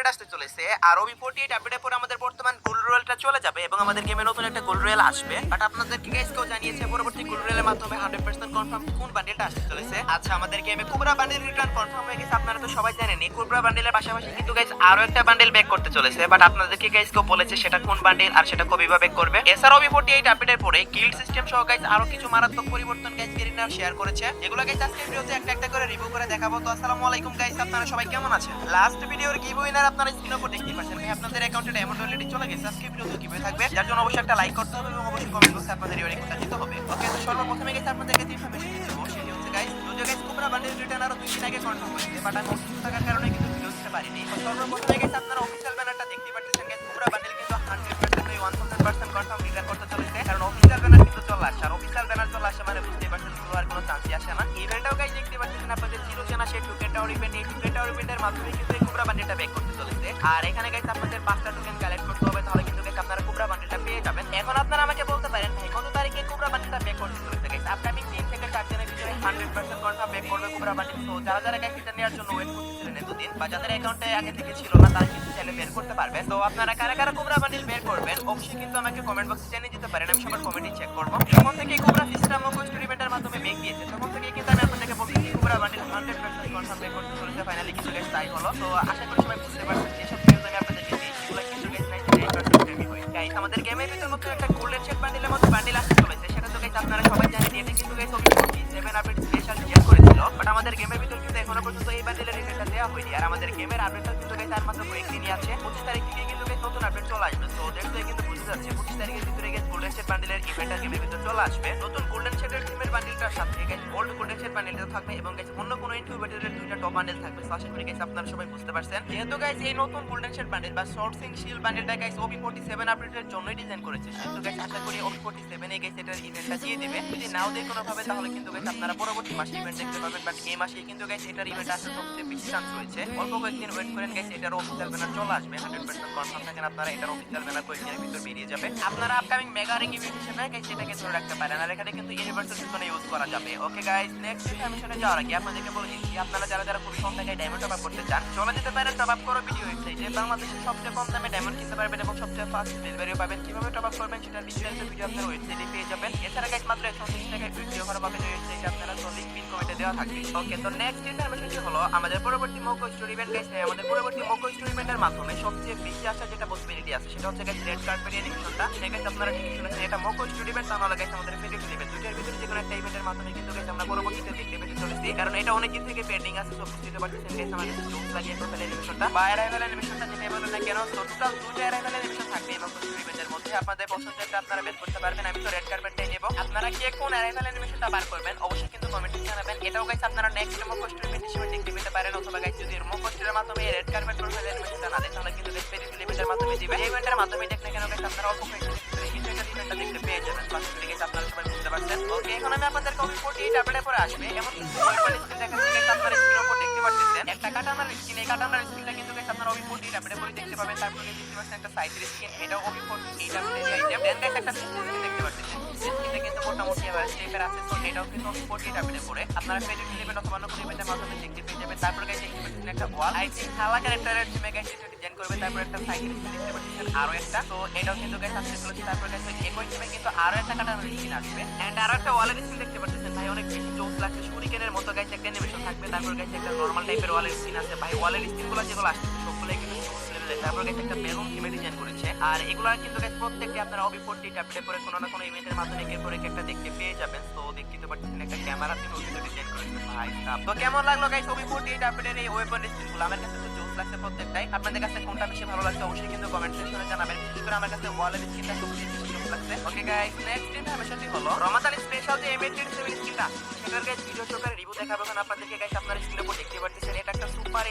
Update আসতে চলেছে আর OB48 আপডেটের পর আমাদের বর্তমান গোল্ড রয়্যালটা চলে যাবে এবং আমাদের গেমে নতুন একটা গোল্ড রয়্যাল আসবে। বাট আপনাদেরকে গাইস কেউ জানিয়েছে পরবর্তী গোল্ড রয়্যালের মাধ্যমে 100% কনফার্ম কোন বান্ডেলটা আসতে চলেছে। আচ্ছা, আমাদের গেমে কোবরা বান্ডেল রিটার্ন কনফার্ম হয়ে গেছে। আপনারা তো সবাই জানেন এই কোবরা বান্ডেলের পাশাপাশি কিন্তু গাইস আরো একটা বান্ডেল ব্যাক করতে চলেছে। বাট আপনাদেরকে গাইস কেউ বলেছে সেটা কোন বান্ডেল আর সেটা কবে ব্যাক করবে। এছাড়া OB48 আপডেটের পরে গিল্ড সিস্টেম সহ গাইস আরো কিছু মারাত্মক পরিবর্তন গাইস গেরিনা শেয়ার করেছে, যেগুলো গাইস আজকে ভিডিওতে একটা একটা করে রিভিউ করে দেখাবো। তো আসসালামু আলাইকুম গাইস, আপনারা সবাই কেমন আছেন? লাস্ট ভিডিওর গিভ উইনার আপনারা স্ক্রিনের উপর দেখতে পাচ্ছেন। ভাই আপনাদের অ্যাকাউন্টে ডায়মন্ড অলরেডি চলে গেছে। আজকে ভিডিওতে কিভাবে থাকবে, যার জন্য অবশ্যই একটা লাইক করতে হবে এবং অবশ্যই কমেন্ট বক্সে আপনাদের রিওয়ার্ড কোডটা দিতে হবে। ওকে, তো সর্বপ্রথমে গাইস আপনাদেরকে যে ইনফরমেশন দিব সেটি হচ্ছে গাইস, যদিও গাইস কোবরা বান্ডেল রিটার্ন আরো 2 দিন আগে কনফার্ম হয়েছে, বাট আমি অসুস্থ থাকার কারণে কিন্তু ভিডিও দিতে পারিনি। তো সর্বপ্রথমে গাইস আপনারা অফিশিয়াল ব্যানারটা দেখতে পাচ্ছেন। গাইস কোবরা বান্ডেল কিন্তু 100% 1000% কনফার্ম রিটার্ন করতে চলেছে, কারণ অফিশিয়াল ব্যানার কিন্তু চলে আসছে। আর অফিশিয়াল ব্যানার চলে আসে মানে বুঝতেই পারছেন শুরু আর কোনো চান্সই আসে না। ইভেন্টটাও গাইস দেখতে পাচ্ছেন আপনাদের জিরো চেনা সেই টোকেন টাওয়ার ইভেন্ট, এই টোকেন টাওয়ার ইভেন্টের মাধ্যমে কিন্তু এই কোবরা বান্ডেলটা ব্যাক করতে চলেছে। আর এখানে গাইস আপনাদের 5টা টোকেন কালেক্ট করতে হবে, তাহলে কিন্তু গাইস আপনারা কোবরা বান্ডেলটা পেয়ে যাবেন। এখন আপনারা আমাকে বলতে পারেন ভাই কত তারিখে কোবরা বান্ডেলটা ব্যাক করতে চলেছে। গাইস আপকামিং 3 থেকে 4 দিনের ভিতরে 100% কনফার্ম ব্যাক করবে কোবরা বান্ডেল। তো যারা যারা গাইস এটা নেওয়ার জন্য ওয়েট করতেছিলেন এতদিন, বা যাদের অ্যাকাউন্টে আগে থেকে ছিল না, তারা কিন্তু চাইলে বের করতে পারবেন। তো আপনারা কারা কারা কোবরা বান্ডেল বের করবেন অবশ্যই কিন্তু আমাকে কমেন্ট বক্সে জানিয়ে দিতে পারেন, আমি সবার কমেন্টই চেক করব। যখন থেকে কোবরা সিস্টেম ও কোস্ট ইভেন্টের মাধ্যমে ব্যাক দিয়েছে তখন থেকে কিন্তু আমি আপনাদেরকে বলছি কোবরা বান্ডেল 100% কনফার্ম ব্যাক করতে চলেছে। ফাইনালি কিন্তু গাইস তাই হলো। তো আশা করি সবাই বুঝতে পারছেন যেসব ভিডিও আমি আপনাদেরকে দিই সেগুলো কিন্তু গাইস 99% ফ্রি হয়। গাইস আমাদের গেমের ভিতর নতুন একটা গোল্ডেন শেড বান্ডেলের মতো বান্ডেল আসতে চলেছে, সেটা তো গাইস আপনারা সবাই জানেন। এটা কিন্তু guys OB47 update special share করেছিল, বাট আমাদের গেমের ভিতর কিন্তু এখনো পর্যন্ত এই বান্ডেলের রিভিউটা দেওয়া হয়নি। আর আমাদের গেমের আপডেটটা কিন্তু গাইস আর মাত্র কয়েকদিনই আছে। 25 তারিখ থেকে কিন্তু গাইস নতুন আপডেট চলে আসবে। তো দেখতে কিন্তু বুঝতে যাচ্ছে 25 তারিখের ভিতরে গাইস গোল্ডেন শেড বান্ডেলের ইভেন্টটা গেমের ভিতর চলে আসবে। নতুন গোল্ডেন শেডের টিমের বান্ডেলটার সাথে গাইস গোল্ড গোল্ডেন শেড বান্ডেলটা থাকবে এবং গাইস অন্য কোনো ইনকিউবেটরের দুইটা টপ বান্ডেল থাকবে। তো আশা করি গাইস আপনারা সবাই বুঝতে পারছেন। যেহেতু গাইস এই নতুন গোল্ডেন শেড বান্ডেল বা সোর্সিং শিল্ড বান্ডেলটা গাইস OB47 আপডেটের জন্যই ডিজাইন করেছে, সেহেতু গাইস আশা করি OB47 এ গাইস এটার ইভেন্টটা দিয়ে দিবে। যদি নাও দেয় কোনো ভাবে তাহলে কিন্তু গাইস আপনারা পরবর্তী মাসে ইভেন্ট দেখতে পাবেন। বাট এই মাসে কিন্তু গাইস এটার ইভেন্ট আসার সবচেয়ে বেশি চান্স রয়েছে। অল্প কয়েকদিন ওয়েট করেন গাইস, এটার অফিশিয়াল ব্যানার চলে আসবে। 100% কনফার্ম থাকেন আপনারা, এটার অফিশিয়াল ব্যানার কয়েকদিনের ভিতর বেরিয়ে যাবে। আপনারা আপকামিং মেগা রিং ইভেন্ট হিসেবে গাইস এটাকে ধরে রাখতে পারেন। আর এখানে কিন্তু ইউনিভার্সাল সিজনে ইউজ করা যাবে। ওকে গাইস, নেক্সট ইনফরমেশনে যাওয়ার আগে আপনাদেরকে বলে দিচ্ছি, আপনারা যারা যারা খুব কম টাকায় ডায়মন্ড টপ আপ করতে চান চলে যেতে পারেন টপ আপ করো ভিডিও ওয়েবসাইটে। বাংলাদেশের সবচেয়ে কম দামে ডায়মন্ড কিনতে পারবেন এবং সবচেয়ে ফাস্ট ডেলিভারিও পাবেন। কিভাবে টপ আপ করবেন সেটার বিস্তারিত ভিডিও আপনারা ওয়েবসাইটে পেয়ে যাবেন। এছাড়া গাইস মাত্র 130 টাকায় ভিডিও করা পাবেন ওয়েবসাইটে, আপনারা তো লিংক পিন কমেন্টে দেওয়া থাকবে। ওকে, তো নেক্সট ইনফরমেশনটি হলো আমাদের পরবর্তী মক স্টোরি ইভেন্ট। গাইস আমাদের পরবর্তী মক স্টোরি ইভেন্টের মাধ্যমে সবচেয়ে বেশি আসা যেটা পসিবিলিটি আছে সেটা হচ্ছে গাইস রেড কার্পেট অ্যানিমেশনটা। গাইস আপনারা ঠিক শুনেছেন, এটা মক স্টোরি ইভেন্ট, তাহলে গাইস আমাদের ফেভারিট ইভেন্ট। দুইটার ভিতরে যে কোনো একটা ইভেন্টের মাধ্যমে কিন্তু গাইস আমরা পরবর্তীতে দেখতে পেতে চলেছি, কারণ এটা অনেক দিন থেকে পেন্ডিং আছে। সব বুঝতে পারতেছেন গাইস, আমাদের জোস লাগিয়ে টোটাল অ্যানিমেশনটা বা অ্যারাইভাল অ্যানিমেশনটা যেটা বলেন না কেন, তো টোটাল দুটো অ্যারাইভাল অ্যানিমেশন থাকবে এই মক স্টোরি ইভেন্টের মধ্যে। আপনাদের পছন্দের আপনারা বের করতে পারবেন। আমি তো রেড কার্পেটটাই নেব। আপনারা কে কোন অ্যারাইভাল অ্যানিমেশনটা বার করবেন অবশ্যই কিন্তু কমেন্টে জানাবেন। এটাও গাইস আপনারা নেক্সট মক স্টোরি ইভেন্ট হিসেবে দেখতে পেতে পারেন, অথবা গাইস যদি মক স্টোরির মাধ্যমে রেড কার্পেট প্রোফাইল অ্যানিমেশনটা না দেয় তাহলে কিন্তু গাইস ফেভারিট ইভেন্টের মাধ্যমে দিবে। এই ইভেন্টের মাধ্যমে দেখতে কেন গাইস আপনারা অল্প কয়েকদিনের ভিতরে কিন্তু এটা ইভেন্টটা দেখতে পেয়ে যাবেন। তো আশা করি গাইস আপনারা সবাই বুঝতে পারছেন। ওকে, এখন আমি আপনাদেরকে OB48 আপডেট পরে আসবে এমন কিছু ওয়েপন স্কিন দেখাচ্ছি। গাইস আপনারা স্ক্রিনের উপর দেখতে পাচ্ছেন একটা কাটানার স্কিন। এই কাটানার স্কিনটা কিন্তু গাইস আপনারা OB48 আপডেট পরে দেখতে পাবেন। তারপরে দেখতে পাচ্ছেন একটা সাইকেল স্কিন, এটা OB48 আপডেটের আইটেম। দেন গাইস একটা স্কিন দেখতে পাচ্ছেন, স্কিনটা কিন্তু মোটামুটি এভারেজ টাইপের আছে। তো এটাও কিন্তু OB48 আপডেট পরে আপনারা ফেভারিট ইভেন্ট অথবা অন্য কোনো ইভেন্টের মাধ্যমে দেখতে পেয়ে যাবেন। তারপর গাইস দেখতে পাচ্ছেন একটা ওয়াল আইটি খালা ক্যারেক্টারের টিমে গাইস এটা ডিজাইন করবে। তারপর একটা সাইকেল স্কিন দেখতে পাচ্ছেন আরো একটা, তো এটাও কিন্তু গাইস আসতে চলেছে। তারপর গাইস একই টিমে কিন্তু আরো একটা কাটানার স্কিন আসবে এন্ড আরো একটা ওয়ালের স্কিন দেখতে পাচ্ছেন ভাই, অনেক বেশি জোস লাগছে। শুরিকেনের মতো গাইস একটা অ্যানিমেশন থাকবে। তারপর গাইস একটা নরমাল টাইপের ওয়ালের স্কিন আছে ভাই। ওয়ালের স্কিনগুলো যেগুলো আসছে সবগুলাই কিন্তু জোস লেভেলের। তারপর গাইস একটা বেলুন টিমে ডিজাইন করেছে। আর এগুলা কিন্তু গাইস প্রত্যেকটি আপনারা OB48 আপডেট করে কোনো না কোনো ইভেন্টের মাধ্যমে একের পর একটা দেখতে পেয়ে যাবেন। তো দেখতে পাচ্ছেন একটা ক্যামেরা টিমে কিন্তু ডিজাইন করেছে ভাই। তো কেমন লাগলো গাইস OB48 আপডেটের এই ওয়েপন স্কিনগুলো? আমার কাছে তো জোস লাগছে প্রত্যেকটাই। আপনাদের কাছে কোনটা বেশি ভালো লাগছে অবশ্যই কিন্তু কমেন্ট সেকশনে জানাবেন। বিশেষ করে আমার কাছে ওয়ালের স্কিনটা সবচেয়ে বেশি জোস লাগছে। ওকে গাইস, নেক্সট ইনফরমেশনটি হলো রমাদান স্পেশাল যে M837 স্কিনটা সেটার গাইস ভিডিও সহকারে রিভিউ দেখাবো। এখন আপনাদেরকে গাইস আপনারা স্ক্রিনের উপর দেখতে পাচ্ছেন এটা একটা সুপার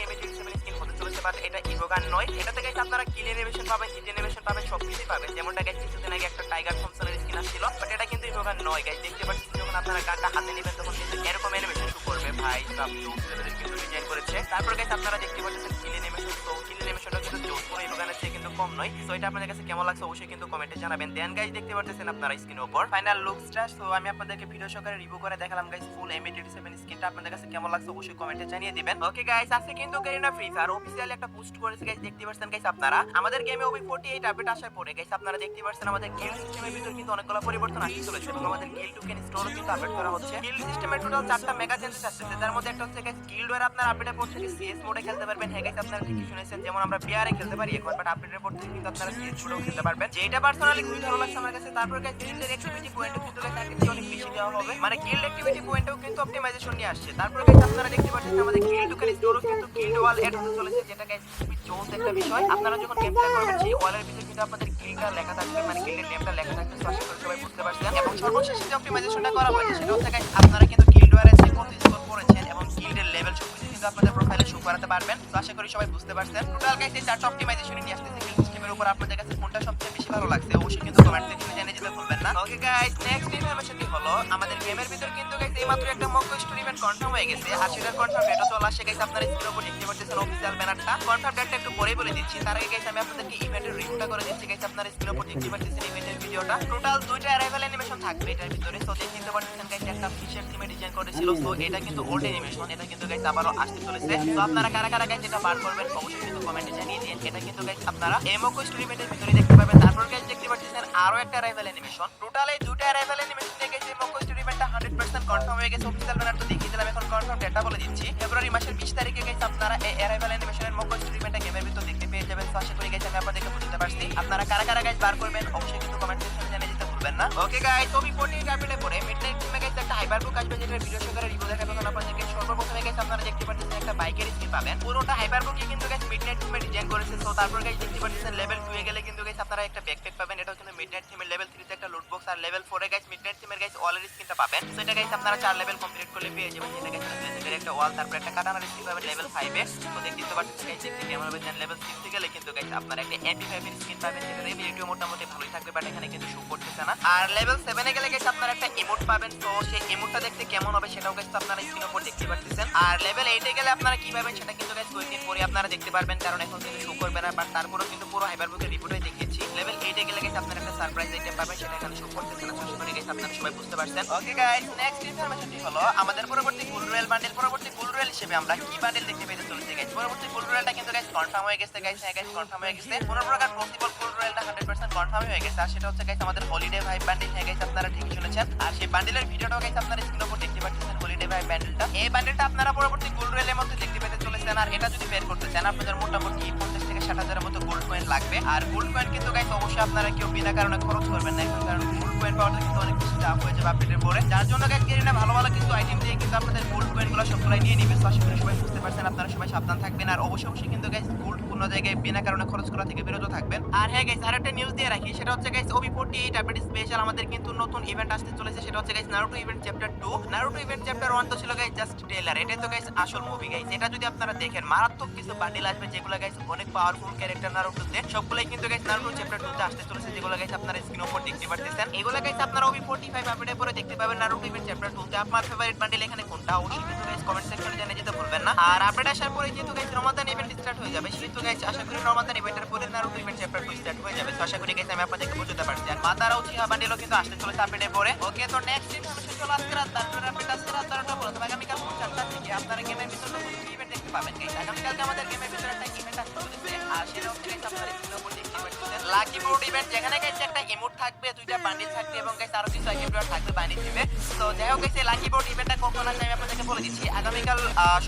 M837 স্কিন হতে চলেছে। বাট এটা ইভোগান নয়। এটাতে গাইস আপনারা কিল অ্যানিমেশন পাবেন, হিট অ্যানিমেশন পাবেন, সবকিছুই পাবেন। যেমনটা গাইস কিছুদিন আগে একটা টাইগার থমসনের স্কিন আসছিল, বাট এটা কিন্তু ইভোগান নয়। গাইস দেখতে পাচ্ছেন যখন আপনারা গানটা হাতে নেবেন তখন কিন্তু এরকম অ্যানিমেশন শুরু করবে ভাই। সব জোস লেভেলের কিন্তু ডিজাইন করেছে। তারপর গাইস আপনারা দেখতে পাচ্ছেন কিল অ্যানিমেশন। তো কিল অ্যানিমেশনটা কিন্তু জোস করে ইভোগানের চেয়ে কিন্তু কম নয়। তো এটা আপনাদের কাছে কেমন লাগছে অবশ্যই কিন্তু কমেন্টে জানাবেন। দেন গাইস দেখতে পারতেছেন আপনারা স্ক্রিনের উপর ফাইনাল লুকসটা। সো আমি আপনাদেরকে ভিডিও সহকারে রিভিউ করে দেখালাম গাইস ফুল M87 স্কিনটা আপনাদের কাছে কেমন লাগছে অবশ্যই কমেন্টে জানিয়ে দিবেন। ওকে গাইস, আজকে কিন্তু গেরিনা ফ্রি ফায়ার অফিশিয়ালি একটা পোস্ট করেছে গাইস, দেখতে পাচ্ছেন গাইস আপনারা। আমাদের গেমে OB48 আপডেট আসার পরে গাইস আপনারা দেখতে পাচ্ছেন আমাদের গিল্ড সিস্টেমের ভিতর কিন্তু অনেকগুলো পরিবর্তন আসতে চলেছে এবং আমাদের গিল্ড টোকেন স্টোরও কিন্তু আপডেট করা হচ্ছে। গিল্ড সিস্টেমের টোটাল 4টা মেগা চেঞ্জেস আসছে, তার মধ্যে একটা হচ্ছে গাইস গিল্ড ওয়্যার আপনারা আপডেটের পর থেকে সিএস মোডে খেলতে পারবেন। হ্যাঁ গাইস, আপনারা ঠিকই শুনেছেন, যেমন আমরা বিআর এ খেলতে পারি এখন, বাট আপডেটের পর থেকে কিন্তু আপনারা সিএস মোডেও খেলতে পারবেন, যেটা পার্সোনালি খুবই ভালো লাগছে আমার কাছে। তারপর গাইস গিল্ডের অ্যাক্টিভিটি পয়েন্টও কিন্তু গাইস আগে থেকে অনেক বেশি দেওয়া হবে, মানে গিল্ড অ্যাক্টিভিটি পয়েন্টও কিন্তু অপটিমাইজেশন নিয়ে আসছে। তারপর গাইস আপনারা দেখতে পাচ্ছেন আমাদের গিল্ড টোকেন স্টোরও কিন্তু গিল্ড ওয়াল এড হতে চলেছে, যেটা গাইস খুবই জোস একটা বিষয়। আপনারা যখন গেম প্লে করবেন সেই ওয়ালের ভিতরে কিন্তু আপনাদের গিল্ডটা লেখা থাকবে, মানে গিল্ডের নেমটা লেখা থাকবে। তো আশা করি সবাই বুঝতে পারছেন। এবং সর্বশেষ যে অপটিমাইজেশনটা করা হয়েছে সেটা হচ্ছে গাইস আপনারা কিন্তু গিল্ড ওয়্যারে যে কোন স্কোর করেছেন এবং গিল্ডের লেভেল সবকিছু কিন্তু আপনাদের প্রোফাইলে শো করাতে পারবেন। তো আশা করি সবাই বুঝতে পারছেন। টোটাল গাইস এই 4টা অপটিমাইজেশন নিয়ে আসতেছে গিল্ড সিস্টেমের উপর। আপনাদের কাছে কোনটা সবচেয়ে বেশি ভালো লাগছে অবশ্যই কিন্তু কমেন্ট সেকশনে জানিয়ে দিতে ভুলবেন না। ওকে গাইস, নেক্সট ইনফরমেশনটি হলো আমাদের গেমের ভিতর কিন্তু গাইস এইমাত্র একটা মক স্টোরি ইভেন্ট কনফার্ম হয়ে গেছে, আর সেটার কনফার্ম ডেটও চলে আসছে গাইস। আপনারা স্ক্রিনের উপর দেখতে পাচ্ছেন অফিশিয়াল ব্যানারটা। কনফার্ম ডেটটা একটু পরেই বলে দিচ্ছি, তার আগে গাইস আমি আপনাদেরকে ইভেন্টের রিভিউটা করে দিচ্ছি গাইস। আপনারা স্ক্রিনের উপর দেখতে পাচ্ছেন ইভেন্টের ভিডিওটা। টোটাল 2টা অ্যারাইভাল অ্যানিমেশন থাকবে এটার ভিতরে। তো দেখতে পাচ্ছেন গাইস একটা ফিশের থিমে ডিজাইন করেছিল, তো এটা কিন্তু ওল্ড অ্যানিমেশন, এটা কিন্তু গাইস আবারও আসতে চলেছে। তো আপনারা কারা কারা গাইস এটা বার করবেন অবশ্যই কিন্তু কমেন্টে জানিয়ে দিন। এটা কিন্তু গাইস আপনারা এমওকো স্টোরি ইভেন্টের ভিতরে দেখতে পাবেন। তারপর গাইস দেখতে পাচ্ছেন আরো একটা অ্যারাইভাল অ্যানিমেশন। টোটাল এই 2টা অ্যারাইভাল অ্যানিমেশন থেকে গাইস এমওকো স্টোরি ইভেন্টটা 100% কনফার্ম হয়ে গেছে। অফিশিয়াল ব্যানার তো দেখিয়ে দিলাম, এখন কনফার্ম ডেটা বলে দিচ্ছি। ফেব্রুয়ারি মাসের 20 তারিখে গাইস আপনারা এই অ্যারাইভাল অ্যানিমেশনের মক স্টোরি ইভেন্টটা গেমের ভিতর দেখতে পেয়ে যাবেন। তো আশা করি গাইস আমি আপনাদেরকে বুঝতে পারছি। আপনারা কারা কারা গাইস বার করবেন অবশ্যই কিন্তু কমেন্ট সেকশনে জানিয়ে দিতে ভুলবেন না। ওকে গাইস, OB48 আপডেটে পরে মিডনাইট টিমে গাইস একটা হাইপার বুক আসবে, যেটার ভিডিও সহকারে রিভিউ দেখাবো। তখন আপনাদেরকে সর্বপ্রথমে গাইস আপনারা দেখতে পাচ্ছেন একটা বাইকের স্কিন পাবেন। পুরোটা হাইপার বুকই কিন্তু গাইস মিডনাইট টিমে ডিজাইন করেছে। তো তারপর গাইস দেখতে পাচ্ছেন লেভেল 2 এ গেলে কিন্তু গাইস আপনারা একটা ব্যাকপ্যাক পাবেন, এটা কিন্তু মিডনাইট টিমের লেভেল 3 তে একটা লুট বক্স, আর লেভেল 4 এ গাইস মিডনাইট টিমের গাইস ওয়ালের স্কিনটা পাবেন। তো এটা গাইস আপনারা 4 লেভেল কমপ্লিট করলে পেয়ে যাবেন, যেটা গাইস আপনাদের একটা ওয়াল, তারপর একটা কাটানার স্কিন পাবেন লেভেল 5 এ। তো দেখতে পাচ্ছেন গাইস দেখতে কেমন হবে। দেন লেভেল 6 এ গেলে কিন্তু গাইস আপনারা একটা MP5 এর স্কিন পাবেন, যেটা রিভিউ মোটামুটি ভালোই থাকবে, বাট এখানে কিন্তু শো করতেছে না। আর লেভেল 7 এ গেলে গাইস আপনারা একটা ইমোট পাবেন। তো সেই ইমোটটা দেখতে কেমন হবে সেটাও গাইস আপনারা স্ক্রিনের উপর দেখতে পাচ্ছেন। আর লেভেল 8 এ গেলে আপনারা কি পাবেন সেটা কিন্তু গাইস কয়েকদিন পরে আপনারা দেখতে পারবেন, কারণ এখন কিন্তু শো করবে না, বাট তারপরেও কিন্তু পুরো হাইপারবুকের রিপোর্টই দেখিয়েছি। লেভেল 8 এ গেলে গাইস আপনারা একটা সারপ্রাইজ আইটেম পাবেন, সেটা এখানে শো করতেছে না। আশা করি গাইস আপনারা সবাই বুঝতে পারছেন। ওকে গাইস, নেক্সট ইনফরমেশনটি হলো আমাদের পরবর্তী গোল্ড রয়্যাল বান্ডেল। পরবর্তী গোল্ড রয়্যাল হিসেবে আমরা কি বান্ডেল দেখতে পেতে চলেছি গাইস? পরবর্তী গোল্ড রয়্যালটা কিন্তু গাইস কনফার্ম হয়ে গেছে গাইস। হ্যাঁ গাইস, কনফার্ম হয়ে গেছে। কোন প্রকার পসিবল গোল্ড রয়্যালটা 100% কনফার্ম হয়ে গেছে, আর সেটা হচ্ছে গাইস আমাদের হলিডে ভাইব বান্ডেল। হ্যাঁ গাইস, আপনারা ঠিকই শুনেছেন। আর সেই বান্ডেলের ভিডিওটাও গাইস আপনারা স্ক্রিনের উপর দেখতে পাচ্ছেন, হলিডে ভাইব বান্ডেলটা। এই বান্ডেলটা আপনারা পরবর্তী গোল্ড রয়্যালের মধ্যে দেখতে পেতে চলেছেন। আর এটা যদি বের করতে চান আপনাদের মোটামুটি 50 থেকে 60,000 এর মতো গোল্ড কয়েন লাগবে। আর গোল্ড কয়েন কিন্তু গাইস অবশ্যই আপনারা কেউ বিনা কারণে খরচ করবেন না, কারণ গোল্ড কয়েন পাওয়াটা কিন্তু অনেক বেশি টাফ হয়ে যাবে আপডেটের পরে। যার জন্য গাইস গেরিনা ভালো ভালো কিছু আইটেম দিয়ে কিন্তু আপনাদের গোল্ড কয়েনগুলো সবগুলাই নিয়ে নেবে। তো আশা করি সবাই বুঝতে পারছেন, আপনারা সবাই সাবধান থাকবেন। আর অবশ্যই কিন্তু গাইস গোল্ড কোনো জায়গায় বিনা কারণে খরচ করা থেকে বিরত থাকবেন। আর হ্যাঁ গাইস, আরেকটা নিউজ দিয়ে রাখি, সেটা হচ্ছে গাইস OB48 আপডেট স্পেশাল আমাদের কিন্তু নতুন ইভেন্ট আসতে চলেছে। সেটা হচ্ছে guys Naruto event chapter 2। Naruto event chapter 1 তো ছিল গাইস জাস্ট ট্রেলার, এটা তো গাইস আসল মুভি গাইস। এটা যদি আপনারা দেখেন মারাত্মক কিছু বান্ডেল আসবে, যেগুলো গাইস অনেক পাওয়ারফুল ক্যারেক্টার নারুটোতে, সবগুলাই কিন্তু গাইস নারুটো চ্যাপ্টার 2 তে আসতে চলেছে, যেগুলো গাইস আপনারা স্ক্রিনের উপর দেখতে পাচ্ছেন। এগুলো গাইস আপনারা OB45 আপডেটের পরে দেখতে পাবেন নারুটো ইভেন্ট চ্যাপ্টার 2 তে। আপনার ফেভারিট বান্ডেল এখানে কোনটা অবশ্যই কিন্তু গাইস কমেন্ট সেকশনে জানিয়ে দিতে ভুলবেন না। আর আপডেট আসার পরে যেহেতু গাইস রমাদান ইভেন্ট স্টার্ট হয়ে যাবে, সেহেতু গাইস আশা করি রমাদান ইভেন্টের পরে নারুটো ইভেন্ট চ্যাপ্টার 2 স্টার্ট হয়ে যাবে। তো আশা করি গাইস আমি আপনাদেরকে বুঝাতে পারছি। আর মাদারা উচিহা বান্ডেলও কিন্তু আসতে চলেছে আপডেটের পরে। ওকে, তো নেক্সট ইনফরমেশন হলো আজকে রাত 12টা আপডেট। আজকে রাত 12টা বলতে আগামীকাল 4টা থেকে আপনারা গেমের ভিতরে নতুন ইভেন্ট দেখতে পাবেন গাইস। আগামীকালকে আমাদের গেমের ভিতরে একটা ইভেন্ট আসতে চলেছে, আর সেটা হচ্ছে গাইস আপনারা স্ক্রিনের উপর দেখতে পাচ্ছেন লাকি বোর্ড ইভেন্ট, যেখানে গাইস একটা ইমোট থাকবে, 2টা বান্ডিল থাকবে এবং গাইস আরো কিছু আইটেম থাকবে বানিয়ে দিবে। তো যাই হোক গাইস, এই লাকি বোর্ড ইভেন্টটা কখন আসবে আমি আপনাদেরকে বলে দিচ্ছি। আগামীকাল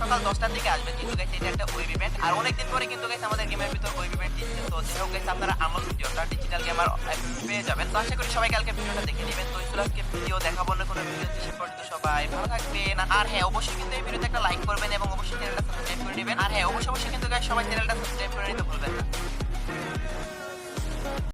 সকাল 10টার দিকে আসবে, কিন্তু গাইস এটা একটা ওয়েব ইভেন্ট, আর অনেকদিন পরে কিন্তু গাইস আমাদের গেমের ভিতর ওয়েব ইভেন্ট দিচ্ছে। তো যাই হোক গাইস, আপনারা আমার ভিডিওটা ডিজিটাল গেমার পেয়ে যাবেন। তো আশা করি সবাই কালকে ভিডিওটা দেখে নেবেন। তো আজকে ভিডিও দেখাবো না কোনো ভিডিও, সে পর্যন্ত সবাই ভালো থাকবেন। আর হ্যাঁ, অবশ্যই কিন্তু এই ভিডিওতে একটা লাইক করবেন এবং অবশ্যই চ্যানেলটা সাবস্ক্রাইব করে নেবেন। আর হ্যাঁ, অবশ্যই কিন্তু গাইস সবাই চ্যানেলটা সাবস্ক্রাইব করে নিতে ভুলবেন না।